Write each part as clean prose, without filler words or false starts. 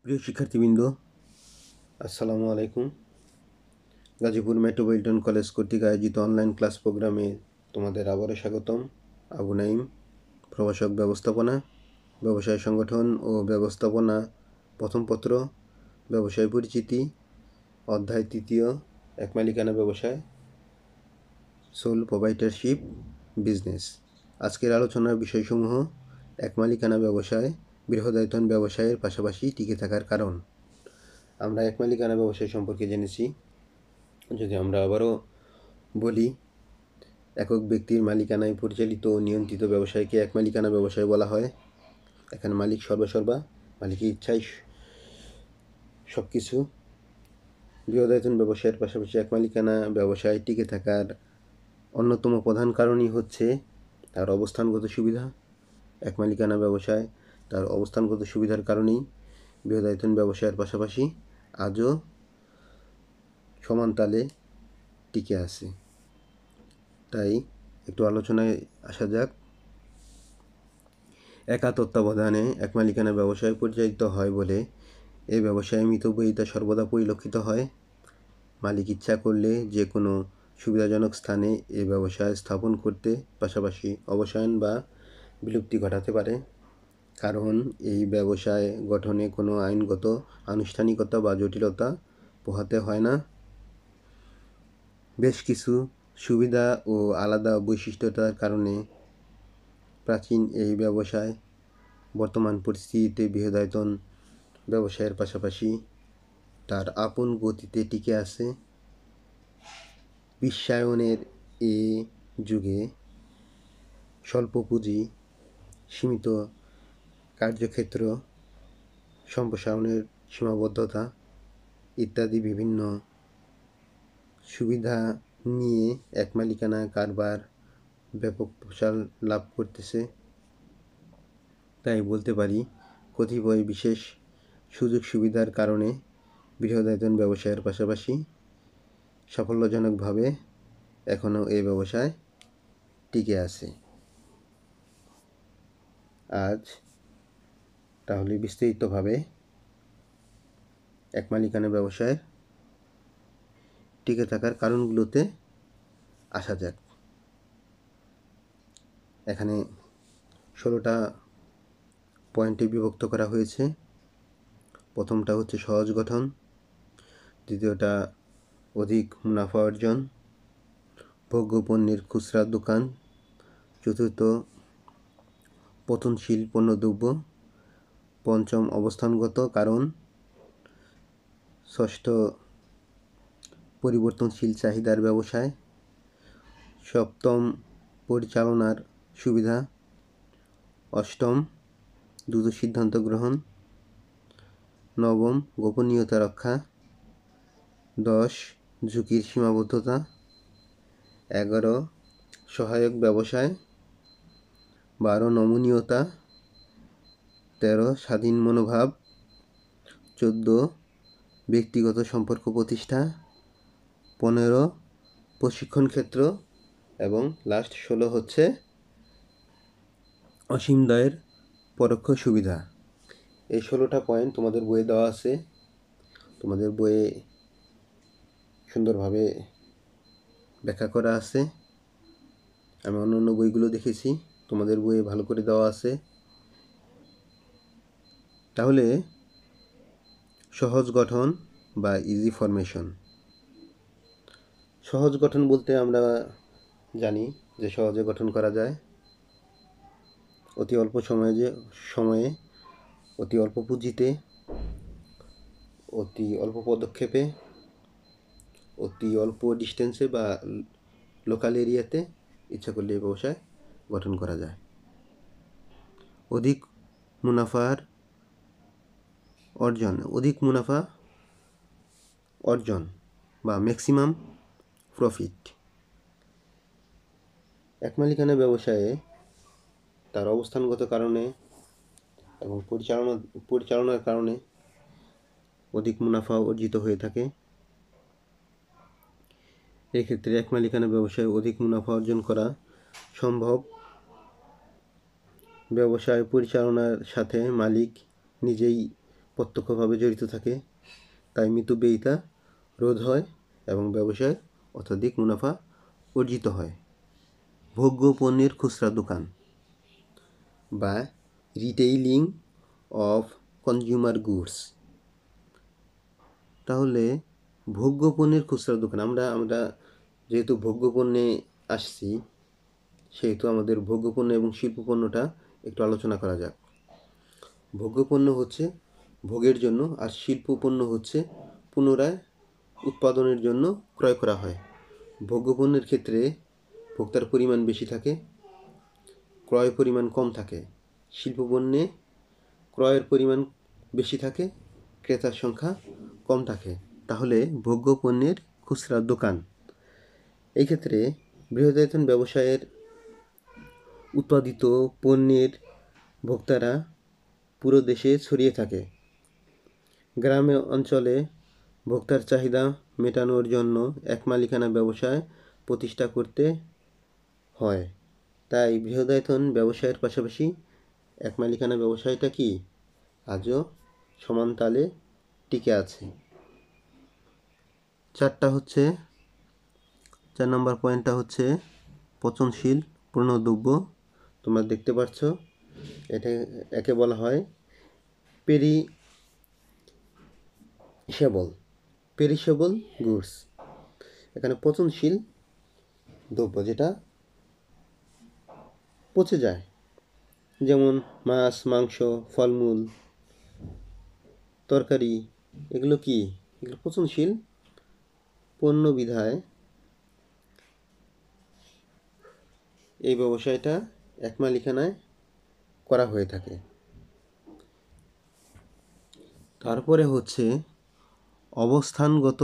প্রিয় শিক্ষার্থীবৃন্দ, আসসালামু আলাইকুম। গাজীপুর মেট্রোপলিটন কলেজ কর্তৃক আয়োজিত অনলাইন ক্লাস প্রোগ্রামে তোমাদের আবারও স্বাগতম। আবু নাইম, প্রভাষক ব্যবস্থাপনা, ব্যবসায় সংগঠন ও ব্যবস্থাপনা প্রথম পত্র, ব্যবসায় পরিচিতি, অধ্যায় 3, এক মালিকানা ব্যবসায়, সোল প্রোপাইটারশিপ বিজনেস। আজকের আলোচনার বিষয়সমূহ: এক মালিকানা ব্যবসায় বৃহদায়তন ব্যবসায়ের পাশাপাশি টিকে থাকার কারণ। আমরা এক মালিকানা ব্যবসায় সম্পর্কে জেনেছি। যদি আমরা আবারও বলি, একক ব্যক্তির মালিকানায় পরিচালিত ও নিয়ন্ত্রিত ব্যবসায়কে এক মালিকানা ব্যবসায় বলা হয়। এখানে মালিক সর্বসর্বা, মালিকের ইচ্ছায় সব কিছু। বৃহদায়তন ব্যবসায়ের পাশাপাশি এক মালিকানা ব্যবসায় টিকে থাকার অন্যতম প্রধান কারণই হচ্ছে তার অবস্থানগত সুবিধা। এক মালিকানা ব্যবসায় তার অবস্থানগত সুবিধার কারণেই বৃহদায়তন ব্যবসায়ের পাশাপাশি আজও সমান তালে টিকে আছে। তাই একটু আলোচনায় আসা যাক। একা তত্ত্বাবধানে এক মালিকানা ব্যবসায় পরিচালিত হয় বলে এ ব্যবসায়ে মিতব্যয়িতা সর্বদা পরিলক্ষিত হয়। মালিক ইচ্ছা করলে যে কোনো সুবিধাজনক স্থানে এ ব্যবসায় স্থাপন করতে পাশাপাশি অবসায়ন বা বিলুপ্তি ঘটাতে পারে, কারণ এই ব্যবসায় গঠনে কোনো আইনগত আনুষ্ঠানিকতা বা জটিলতা পোহাতে হয় না। বেশ কিছু সুবিধা ও আলাদা বৈশিষ্ট্যতার কারণে প্রাচীন এই ব্যবসায় বর্তমান পরিস্থিতিতে বৃহদায়তন ব্যবসায়ের পাশাপাশি তার আপন গতিতে টিকে আছে। বিশ্বায়নের এ যুগে স্বল্প পুঁজি, সীমিত কার্যক্ষেত্র, সম্প্রসারণের সীমাবদ্ধতা ইত্যাদি বিভিন্ন সুবিধা নিয়ে এক মালিকানা কারবার ব্যাপক প্রসার লাভ করতেছে। তাই বলতে পারি, কতিপয় বিশেষ সুযোগ সুবিধার কারণে বৃহদায়তন ব্যবসায়ের পাশাপাশি সাফল্যজনকভাবে এখনও এই ব্যবসায় টিকে আছে। আজ তাহলে বিস্তারিতভাবে এক মালিকানা ব্যবসায় টিকে থাকার কারণগুলোতে আসা যাক। এখানে 16টা পয়েন্টে বিভক্ত করা হয়েছে। প্রথমটা হচ্ছে সহজ গঠন, দ্বিতীয়টা অধিক মুনাফা অর্জন, ভোগ্য পণ্যের খুচরা দোকান, চতুর্থ পতনশীল পণ্যদ্রব্য, পঞ্চম অবস্থানগত কারণ, ষষ্ঠ পরিবর্তনশীল চাহিদার ব্যবসায়, সপ্তম পরিচালনার সুবিধা, অষ্টম দ্রুত সিদ্ধান্ত গ্রহণ, নবম গোপনীয়তা রক্ষা, 10 ঝুঁকির সীমাবদ্ধতা, 11 সহায়ক ব্যবসায়, 12 নমনীয়তা, 13 স্বাধীন মনোভাব, 14 ব্যক্তিগত সম্পর্ক প্রতিষ্ঠা, 15 প্রশিক্ষণ ক্ষেত্র এবং লাস্ট 16 হচ্ছে অসীম দায়ের পরোক্ষ সুবিধা। এই 16টা পয়েন্ট তোমাদের বইয়ে দেওয়া আছে। তোমাদের বইয়ে সুন্দরভাবে ব্যাখ্যা করা আছে। আমি অন্যান্য বইগুলো দেখেছি, তোমাদের বইয়ে ভালো করে দেওয়া আছে। তাহলে সহজ গঠন বা ইজি ফরমেশন। সহজ গঠন বলতে আমরা জানি যে সহজে গঠন করা যায়, অতি অল্প সময়ে অতি অল্প পুঁজিতে, অতি অল্প পদক্ষেপে, অতি অল্প ডিস্টেন্সে বা লোকাল এরিয়াতে ইচ্ছা করলে এই ব্যবসায় গঠন করা যায়। অধিক মুনাফা অর্জন বা ম্যাক্সিমাম প্রফিট। এক মালিকানা ব্যবসায়ে তার অবস্থানগত কারণে এবং পরিচালনার কারণে অধিক মুনাফা অর্জিত হয়ে থাকে। এক্ষেত্রে এক মালিকানা ব্যবসায়ে অধিক মুনাফা অর্জন করা সম্ভব ব্যবসায় পরিচালনার সাথে মালিক নিজেই প্রত্যক্ষভাবে জড়িত থাকে, তাই মিতব্যয়িতা রোধ হয় এবং ব্যবসায় অত্যধিক মুনাফা অর্জিত হয়। ভোগ্য পণ্যের খুচরা দোকান বা রিটেইলিং অফ কনজিউমার গুডস। তাহলে ভোগ্য পণ্যের খুচরা দোকান, আমরা যেহেতু ভোগ্য পণ্যে আসছি, সেহেতু আমাদের ভোগ্য পণ্য এবং শিল্প পণ্যটা একটু আলোচনা করা যাক। ভোগ্য পণ্য হচ্ছে ভোগের জন্য, আর শিল্প পণ্য হচ্ছে পুনরায় উৎপাদনের জন্য ক্রয় করা হয়। ভোগ্য পণ্যের ক্ষেত্রে ভোক্তার পরিমাণ বেশি থাকে, ক্রয় পরিমাণ কম থাকে। শিল্প পণ্যে ক্রয়ের পরিমাণ বেশি থাকে, ক্রেতার সংখ্যা কম থাকে। তাহলে ভোগ্য পণ্যের খুচরা দোকান, এই ক্ষেত্রে বৃহদায়তন ব্যবসায়ের উৎপাদিত পণ্যের ভোক্তারা পুরো দেশে ছড়িয়ে থাকে। গ্রামে অঞ্চলে ভোক্তার চাহিদা মেটানোর জন্য এক মালিকানা ব্যবসায় প্রতিষ্ঠা করতে হয়। তাই বৃহদায়তন ব্যবসায়ের পাশাপাশি এক মালিকানা ব্যবসায়টা কি আজও সমান তালে টিকে আছে। 4 নম্বর পয়েন্টটা হচ্ছে পচনশীল পণ্যদ্রব্য। তোমরা দেখতে পাচ্ছ, একে বলা হয় পেরিশেবল গুডস। এখানে পচনশীল দ্রব্য, যেটা পচে যায়, যেমন মাছ, মাংস, ফলমূল, তরকারি, এগুলো পচনশীল পণ্য বিধায় এই ব্যবসায়টা এক মালিকানায় করা হয়ে থাকে। তারপরে হচ্ছে অবস্থানগত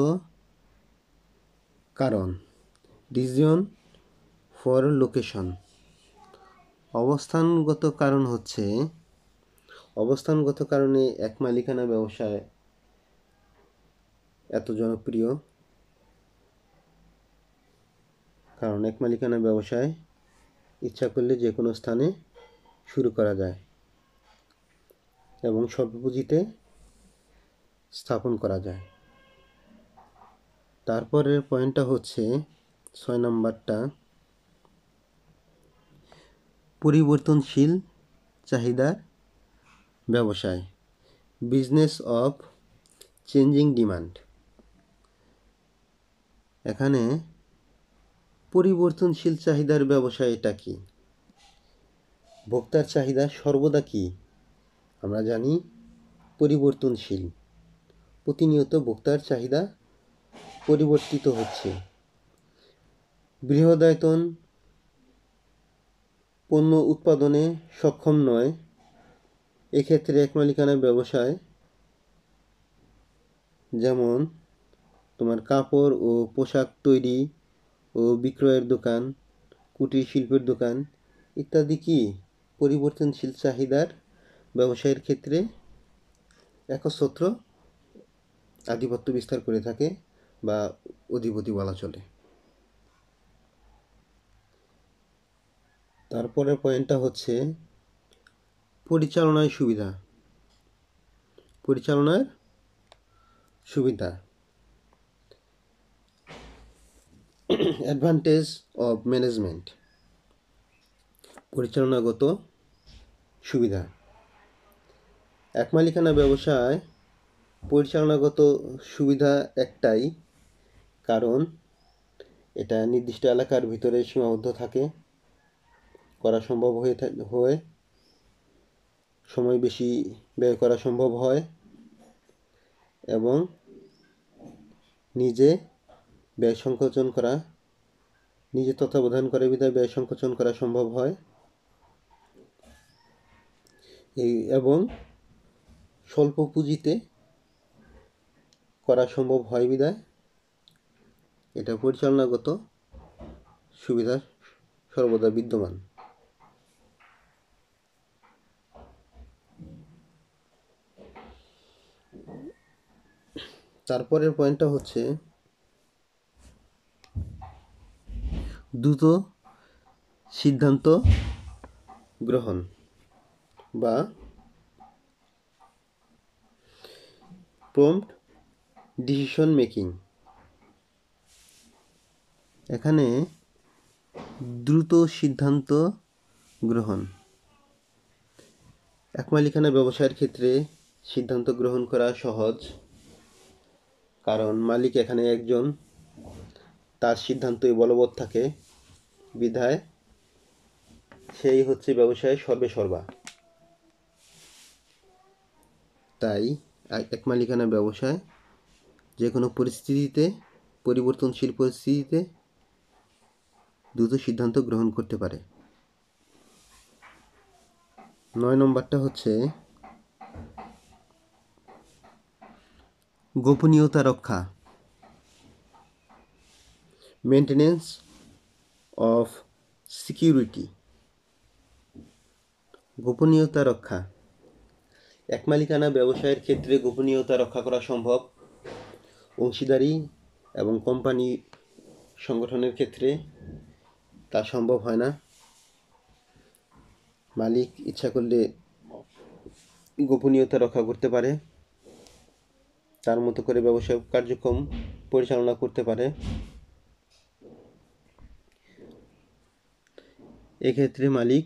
কারণ, রিজন ফর লোকেশন। অবস্থানগত কারণে এক মালিকানা ব্যবসায় এত জনপ্রিয়, কারণ এক মালিকানা ব্যবসায় ইচ্ছা করলে যে কোনো স্থানে শুরু করা যায় এবং স্বল্প পুঁজিতে স্থাপন করা যায়। তারপরের পয়েন্টটা হচ্ছে 6 নম্বরটা, পরিবর্তনশীল চাহিদার ব্যবসায়, বিজনেস অফ চেঞ্জিং ডিমান্ড। এখানে পরিবর্তনশীল চাহিদার ব্যবসায় এটা কি? ভোক্তার চাহিদা সর্বদা কি আমরা জানি পরিবর্তনশীল। প্রতিনিয়ত ভোক্তার চাহিদা পরিবর্তিত হচ্ছে। বৃহদায়তন পণ্য উৎপাদনে সক্ষম নয়, এক্ষেত্রে এক মালিকানা ব্যবসায়, যেমন তোমার কাপড় ও পোশাক তৈরি ও বিক্রয়ের দোকান, কুটির শিল্পের দোকান ইত্যাদি কি পরিবর্তনশীল চাহিদার ব্যবসায়ের ক্ষেত্রে একচ্ছত্র আধিপত্য বিস্তার করে থাকে বা অধিপতি বলা চলে। তারপরের পয়েন্টটা হচ্ছে পরিচালনার সুবিধা, অ্যাডভান্টেজ অফ ম্যানেজমেন্ট। পরিচালনাগত সুবিধা, এক মালিকানা ব্যবসায় পরিচালনাগত সুবিধা একটাই, কারণ এটা নির্দিষ্ট এলাকার ভিতরে সীমাবদ্ধ থাকে, করা সম্ভব হয়, সময় বেশি ব্যয় করা সম্ভব হয় এবং নিজে তত্ত্বাবধান করে বিধায় ব্যয় সংকোচন করা সম্ভব হয় এবং স্বল্প পুঁজিতে করা সম্ভব হয় বিধায় এটা পরিচালনাগত সুবিধা সর্বদা বিদ্যমান। তারপরের পয়েন্টটা হচ্ছে দ্রুত সিদ্ধান্ত গ্রহণ বা প্রম্পট ডিসিশন মেকিং। এখানে দ্রুত সিদ্ধান্ত গ্রহণ। এক মালিকানা ব্যবসায়ের ক্ষেত্রে সিদ্ধান্ত গ্রহণ করা সহজ, কারণ মালিক এখানে একজন, তার সিদ্ধান্তই বলবৎ থাকে, বিধায় সেই হচ্ছে ব্যবসায়ের সর্বেসর্বা। তাই এক মালিকানা ব্যবসায় যে কোনো পরিস্থিতিতে, পরিবর্তনশীল পরিস্থিতিতে দ্রুত সিদ্ধান্ত গ্রহণ করতে পারে। 9 নম্বরটা হচ্ছে গোপনীয়তা রক্ষা, মেনটেনেন্স অফ সিকিউরিটি। গোপনীয়তা রক্ষা। এক মালিকানা ব্যবসায়ের ক্ষেত্রে গোপনীয়তা রক্ষা করা সম্ভব। অংশীদারি এবং কোম্পানি সংগঠনের ক্ষেত্রে তা সম্ভব হয় না। মালিক ইচ্ছা করলে গোপনীয়তা রক্ষা করতে পারে, তার মতো করে ব্যবসায়িক কার্যক্রম পরিচালনা করতে পারে। এক্ষেত্রে মালিক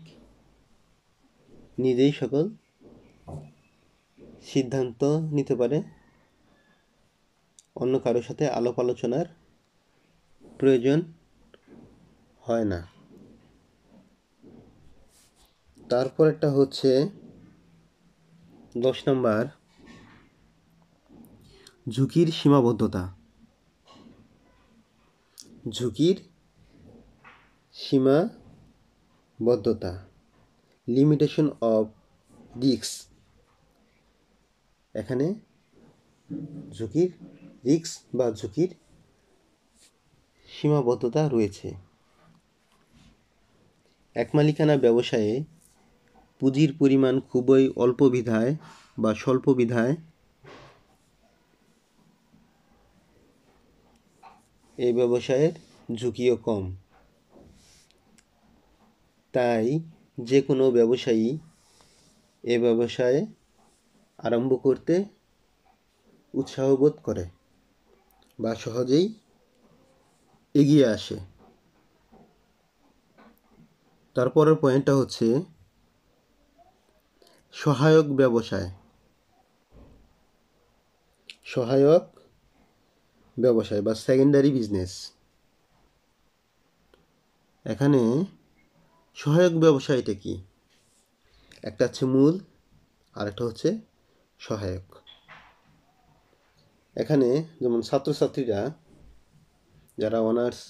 নিজেই সকল সিদ্ধান্ত নিতে পারে, অন্য কারোর সাথে আলাপ আলোচনার প্রয়োজন হয় না। তারপরেরটা হচ্ছে 10 নম্বর, ঝুঁকির সীমাবদ্ধতা। ঝুঁকির সীমাবদ্ধতা, লিমিটেশন অফ রিস্ক। এখানে ঝুঁকির রিস্ক বা ঝুঁকির সীমাবদ্ধতা রয়েছে। এক মালিকানা ব্যবসায়ে পুঁজির পরিমাণ খুবই অল্প বিধায় বা স্বল্প বিধায় এই ব্যবসায়ের ঝুঁকিও কম। তাই যে কোনো ব্যবসায়ী এ ব্যবসায় আরম্ভ করতে উৎসাহ বোধ করে বা সহজেই এগিয়ে আসে। তারপরের পয়েন্টটা হচ্ছে সহায়ক ব্যবসায়। সহায়ক ব্যবসায় বা সেকেন্ডারি বিজনেস। এখানে সহায়ক ব্যবসায়টা কি? একটা হচ্ছে মূল, আর একটা হচ্ছে সহায়ক। এখানে যেমন ছাত্রছাত্রীরা যারা অনার্স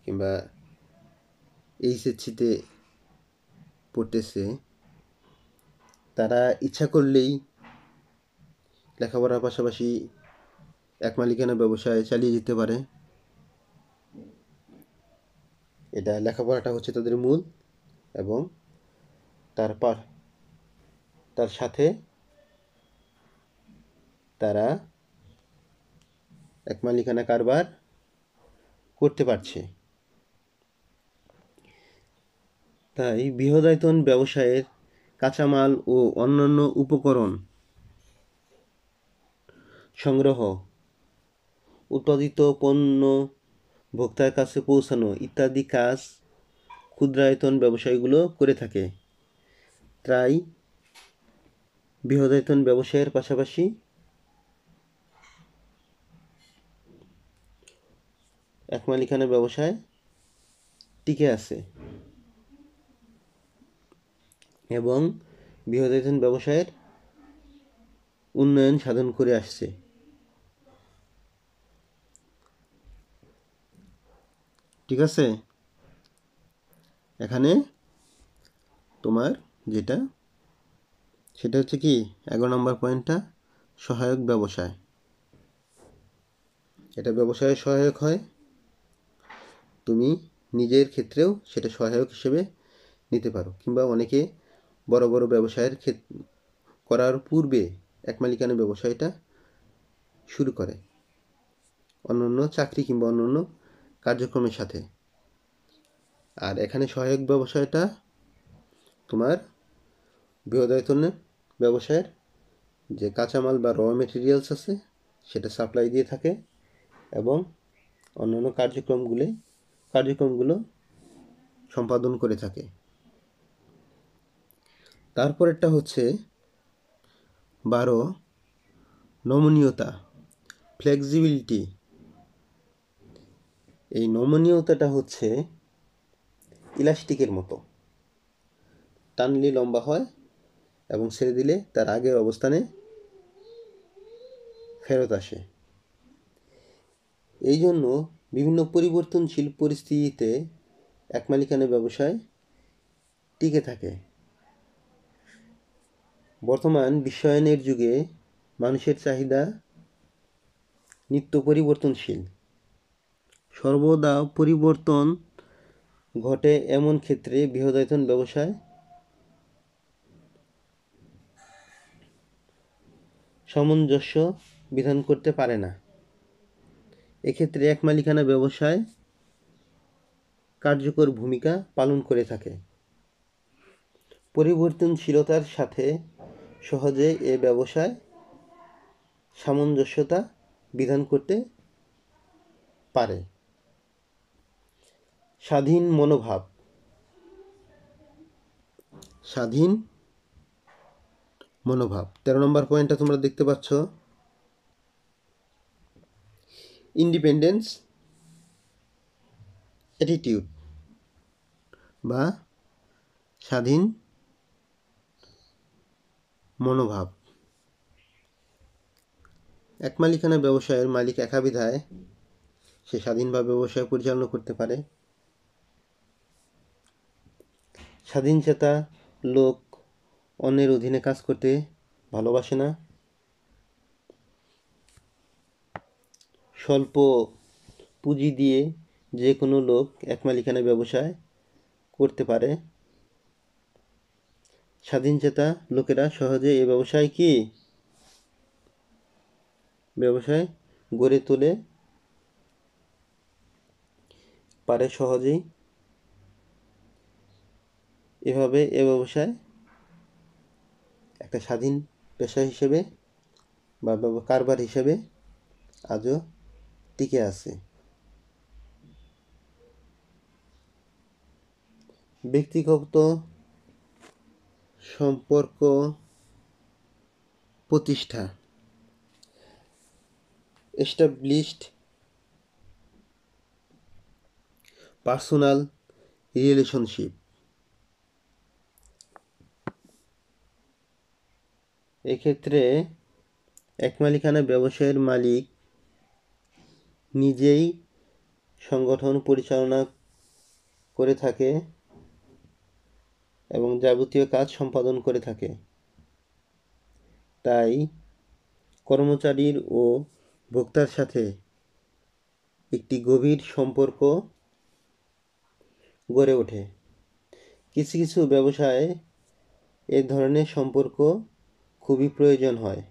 কিংবা এইচএসসিতে পড়তেছে, তারা ইচ্ছা করলেই লেখাপড়ার পাশাপাশি এক মালিকানা ব্যবসায় চালিয়ে যেতে পারে। এটা লেখাপড়াটা হচ্ছে তাদের মূল, এবং তার সাথে তারা এক মালিকানা কারবার করতে পারছে। তাই বৃহদায়তন ব্যবসায়ের কাঁচামাল ও অন্যান্য উপকরণ সংগ্রহ, উৎপাদিত পণ্য ভোক্তার কাছে পৌঁছানো ইত্যাদি কাজ ক্ষুদ্রায়তন ব্যবসায়ীগুলো করে থাকে। তাই বৃহদায়তন ব্যবসায়ের পাশাপাশি এক মালিকানা ব্যবসায় টিকে আছে এবং বৃহদায়তন ব্যবসায়ের উন্নয়ন সাধন করে আসছে। ঠিক আছে? এখানে তোমার যেটা, সেটা হচ্ছে কি 11 নম্বর পয়েন্টটা সহায়ক ব্যবসায়। এটা ব্যবসায় সহায়ক হয়, তুমি নিজের ক্ষেত্রেও সেটা সহায়ক হিসেবে নিতে পারো, কিংবা অনেকে বড় বড় ব্যবসায়ের করার পূর্বে এক মালিকানা ব্যবসায়টা শুরু করে অন্যান্য চাকরি কিংবা অন্যান্য কার্যক্রমের সাথে। আর এখানে সহায়ক ব্যবসায়টা তোমার বৃহদায়তনের ব্যবসায়ের যে কাঁচামাল বা র মেটেরিয়ালস আছে সেটা সাপ্লাই দিয়ে থাকে এবং অন্যান্য কার্যক্রমগুলো সম্পাদন করে থাকে। তারপরেরটা হচ্ছে 12 নমনীয়তা, ফ্লেক্সিবিলিটি। এই নমনীয়তাটা হচ্ছে ইলাস্টিকের মতো, টানলে লম্বা হয় এবং ছেড়ে দিলে তার আগের অবস্থানে ফেরত আসে। এই জন্য বিভিন্ন পরিবর্তনশীল পরিস্থিতিতে একমালিকানা ব্যবসায় টিকে থাকে। বর্তমান বিশ্বায়নের যুগে মানুষের চাহিদা নিত্য পরিবর্তনশীল। সর্বদা পরিবর্তন ঘটে এমন ক্ষেত্রে বৃহদায়তন ব্যবসায় সামঞ্জস্য বিধান করতে পারে না। এক্ষেত্রে একমালিকানা ব্যবসায় কার্যকর ভূমিকা পালন করে থাকে। পরিবর্তনশীলতার সাথে সহজে এ ব্যবসায় সামঞ্জস্যতা বিধান করতে পারে। স্বাধীন মনোভাব, স্বাধীন মনোভাব 13 নম্বর পয়েন্টটা তোমরা দেখতে পাচ্ছ, ইন্ডিপেন্ডেন্স অ্যাটিটিউড বা স্বাধীন মনোভাব। একমালিকানা ব্যবসায়ের মালিক একা বিধায় সে স্বাধীনভাবে ব্যবসায় পরিচালনা করতে পারে। স্বাধীনচেতা লোক অন্যের অধীনে কাজ করতে ভালোবাসে না। স্বল্প পুঁজি দিয়ে যে কোনো লোক একমালিকানা ব্যবসায় করতে পারে। স্বাধীনচেতা লোকেরা সহজে এই ব্যবসায় গড়ে তোলে পারে সহজেই। এভাবে এ ব্যবসায় একটা স্বাধীন পেশা হিসেবে বা কারবার হিসেবে আজও টিকে আছে। ব্যক্তিগত সম্পর্ক প্রতিষ্ঠা, এস্টাবলিশড পার্সোনাল রিলেশনশিপ। এক্ষেত্রে একমালিকানা ব্যবসায়ের মালিক নিজেই সংগঠন পরিচালনা করে থাকে এবং যাবতীয় কাজ সম্পাদন করে থাকে। তাই কর্মচারীর ও ভোক্তার সাথে একটি গভীর সম্পর্ক গড়ে ওঠে। কিছু কিছু ব্যবসায় এ ধরনের সম্পর্ক খুবই প্রয়োজন হয়।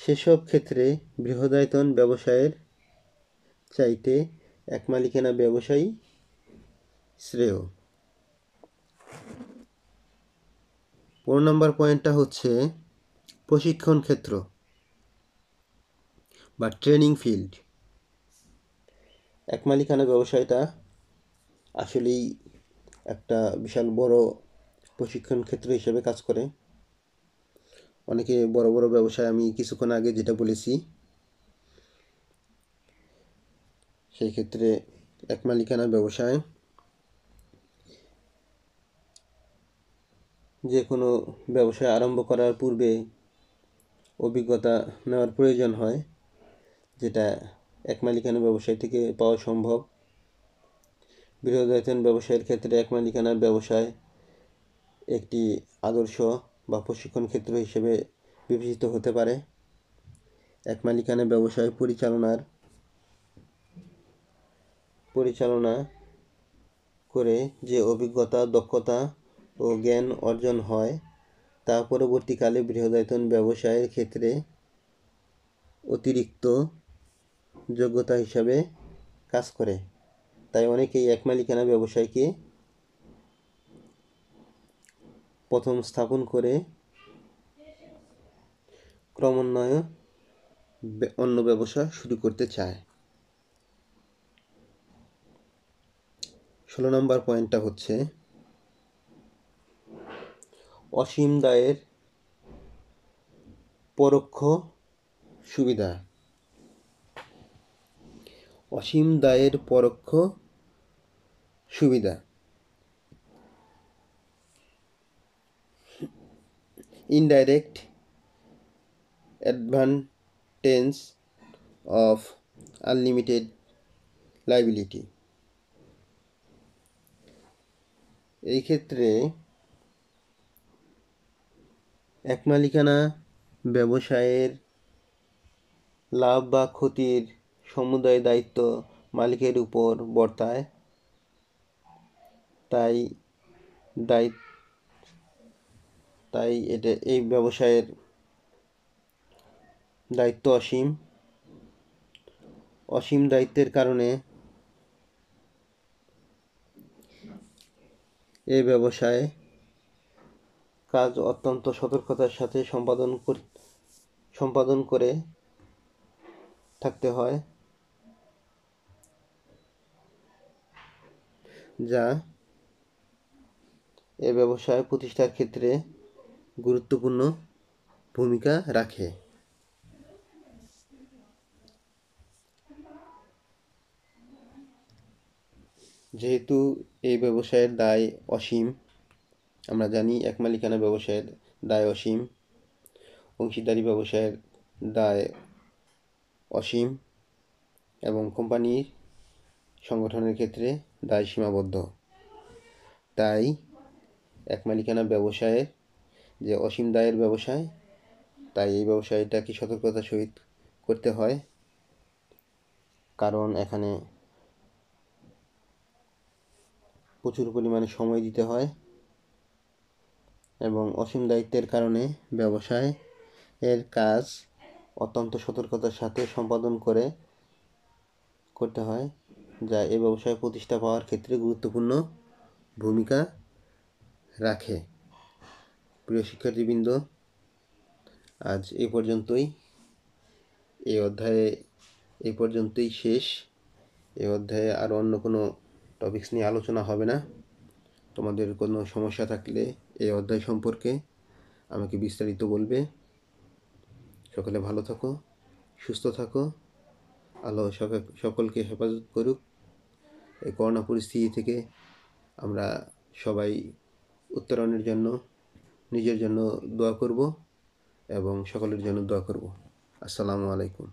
সেসব ক্ষেত্রে বৃহদায়তন ব্যবসায়ের চাইতে একমালিকানা ব্যবসায়ী শ্রেয়। 15 নম্বর পয়েন্টটা হচ্ছে প্রশিক্ষণ ক্ষেত্র বা ট্রেনিং ফিল্ড। একমালিকানা ব্যবসায়টা আসলেই একটা বিশাল বড় প্রশিক্ষণ ক্ষেত্র হিসেবে কাজ করে। অনেকে বড় বড় ব্যবসায়, আমি কিছুক্ষণ আগে যেটা বলেছি, সেই ক্ষেত্রে একমালিকানা ব্যবসায় যে কোনো ব্যবসা আরম্ভ করার পূর্বে অভিজ্ঞতা নেওয়ার প্রয়োজন হয়, যেটা একমালিকানা ব্যবসায় থেকে পাওয়া সম্ভব। বৃহদায়তন ব্যবসায়ের ক্ষেত্রে একমালিকানার ব্যবসায় একটি আদর্শ বা প্রশিক্ষণ ক্ষেত্র হিসেবে বিবেচিত হতে পারে। একমালিকানা ব্যবসায় পরিচালনা করে যে অভিজ্ঞতা, দক্ষতা ও জ্ঞান অর্জন হয় তা পরবর্তীকালে বৃহদায়তন ব্যবসায়ের ক্ষেত্রে অতিরিক্ত যোগ্যতা হিসাবে কাজ করে। তাই অনেকেই একমালিকানা ব্যবসায়কে প্রথম স্থাপন করে ক্রমান্বয়ে অন্য ব্যবসা শুরু করতে চায়। 16 নম্বর পয়েন্টটা হচ্ছে অসীম দায়ের পরোক্ষ সুবিধা। অসীম দায়ের পরোক্ষ সুবিধা। Indirect advantage of unlimited liability. এই ক্ষেত্রে এক মালিকানা ব্যবসায়ের লাভ বা ক্ষতির সমুদয় দায়িত্ব মালিকের উপর বর্তায়, তাই এই ব্যবসায়ের দায়িত্ব অসীম। অসীম দায়িত্বের কারণে এই ব্যবসায় কাজ অত্যন্ত সতর্কতার সাথে সম্পাদন করে থাকতে হয়, যা এ ব্যবসায় প্রতিষ্ঠার ক্ষেত্রে গুরুত্বপূর্ণ ভূমিকা রাখে। যেহেতু এই ব্যবসায়ের দায় অসীম, আমরা জানি এক মালিকানা ব্যবসায়ের দায় অসীম, অংশীদারি ব্যবসায়ের দায় অসীম এবং কোম্পানির সংগঠনের ক্ষেত্রে দায় সীমাবদ্ধ। তাই এক মালিকানা ব্যবসায়ের যে অসীম দায়ের ব্যবসায়, তাই এই ব্যবসায়টাকে সতর্কতার সহিত করতে হয়, কারণ এখানে প্রচুর পরিমাণে সময় দিতে হয় এবং অসীম দায়িত্বের কারণে ব্যবসায় এর কাজ অত্যন্ত সতর্কতার সাথে সম্পাদন করতে হয়, যা এই ব্যবসায় প্রতিষ্ঠা পাওয়ার ক্ষেত্রে গুরুত্বপূর্ণ ভূমিকা রাখে। প্রিয় শিক্ষার্থীবৃন্দ, আজ এই পর্যন্তই। এই অধ্যায়ে এই পর্যন্তই শেষ। এই অধ্যায়ে আর অন্য কোনো টপিকস নিয়ে আলোচনা হবে না। তোমাদের কোনো সমস্যা থাকলে এই অধ্যায় সম্পর্কে আমাকে বিস্তারিত বলবে। সকলে ভালো থাকো, সুস্থ থাকো। আল্লাহ সকলকে হেফাজত করুক। এই করোনা পরিস্থিতি থেকে আমরা সবাই উত্তরণের জন্য নিজের জন্য দোয়া করব এবং সকলের জন্য দোয়া করব। আসসালামু আলাইকুম।